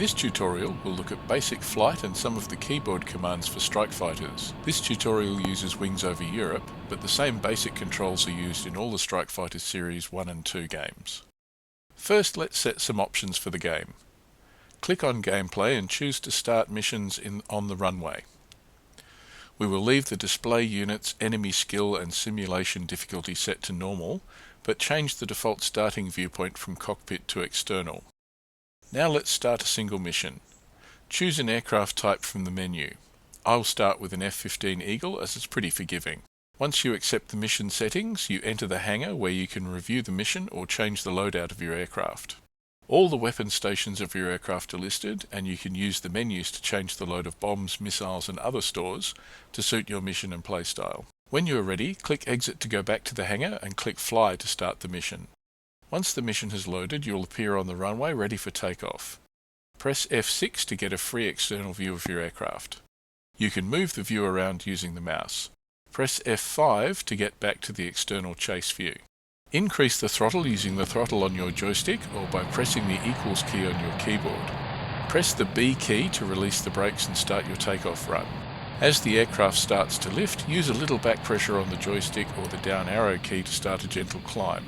this tutorial, we'll look at basic flight and some of the keyboard commands for strike fighters. This tutorial uses Wings Over Europe, but the same basic controls are used in all the Strike Fighter Series 1 and 2 games. First, let's set some options for the game. Click on Gameplay and choose to start missions on the runway. We will leave the display units, enemy skill and simulation difficulty set to normal, but change the default starting viewpoint from cockpit to external. Now let's start a single mission. Choose an aircraft type from the menu. I'll start with an F-15 Eagle as it's pretty forgiving. Once you accept the mission settings, you enter the hangar where you can review the mission or change the loadout of your aircraft. All the weapon stations of your aircraft are listed, and you can use the menus to change the load of bombs, missiles and other stores to suit your mission and playstyle. When you are ready, click Exit to go back to the hangar and click Fly to start the mission. Once the mission has loaded, you'll appear on the runway ready for takeoff. Press F6 to get a free external view of your aircraft. You can move the view around using the mouse. Press F5 to get back to the external chase view. Increase the throttle using the throttle on your joystick or by pressing the equals key on your keyboard. Press the B key to release the brakes and start your takeoff run. As the aircraft starts to lift, use a little back pressure on the joystick or the down arrow key to start a gentle climb.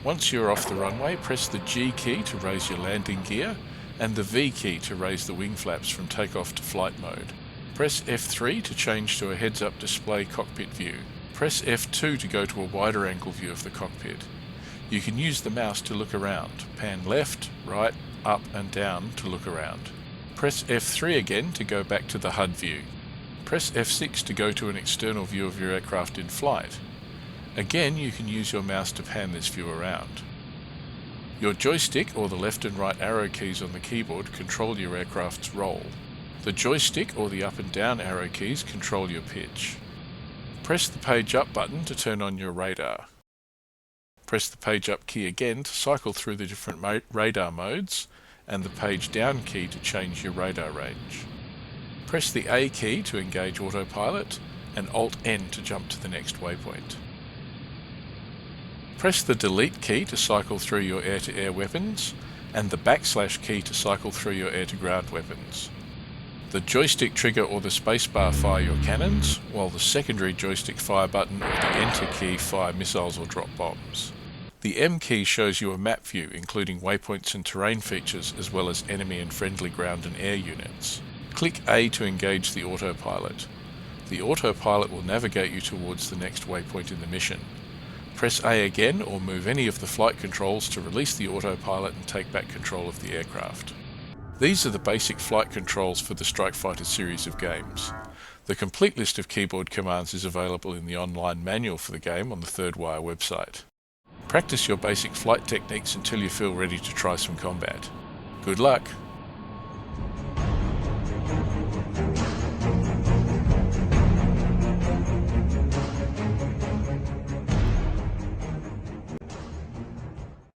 Once you're off the runway, press the G key to raise your landing gear and the V key to raise the wing flaps from takeoff to flight mode. Press F3 to change to a heads-up display cockpit view. Press F2 to go to a wider angle view of the cockpit. You can use the mouse to look around. Pan left, right, up and down to look around. Press F3 again to go back to the HUD view. Press F6 to go to an external view of your aircraft in flight. Again, you can use your mouse to pan this view around. Your joystick or the left and right arrow keys on the keyboard control your aircraft's roll. The joystick or the up and down arrow keys control your pitch. Press the page up button to turn on your radar. Press the page up key again to cycle through the different radar modes and the page down key to change your radar range. Press the A key to engage autopilot and Alt N to jump to the next waypoint. Press the delete key to cycle through your air-to-air weapons and the backslash key to cycle through your air-to-ground weapons. The joystick trigger or the spacebar fire your cannons, while the secondary joystick fire button or the enter key fire missiles or drop bombs. The M key shows you a map view including waypoints and terrain features as well as enemy and friendly ground and air units. Click A to engage the autopilot. The autopilot will navigate you towards the next waypoint in the mission. Press A again or move any of the flight controls to release the autopilot and take back control of the aircraft. These are the basic flight controls for the Strike Fighter series of games. The complete list of keyboard commands is available in the online manual for the game on the Third Wire website. Practice your basic flight techniques until you feel ready to try some combat. Good luck!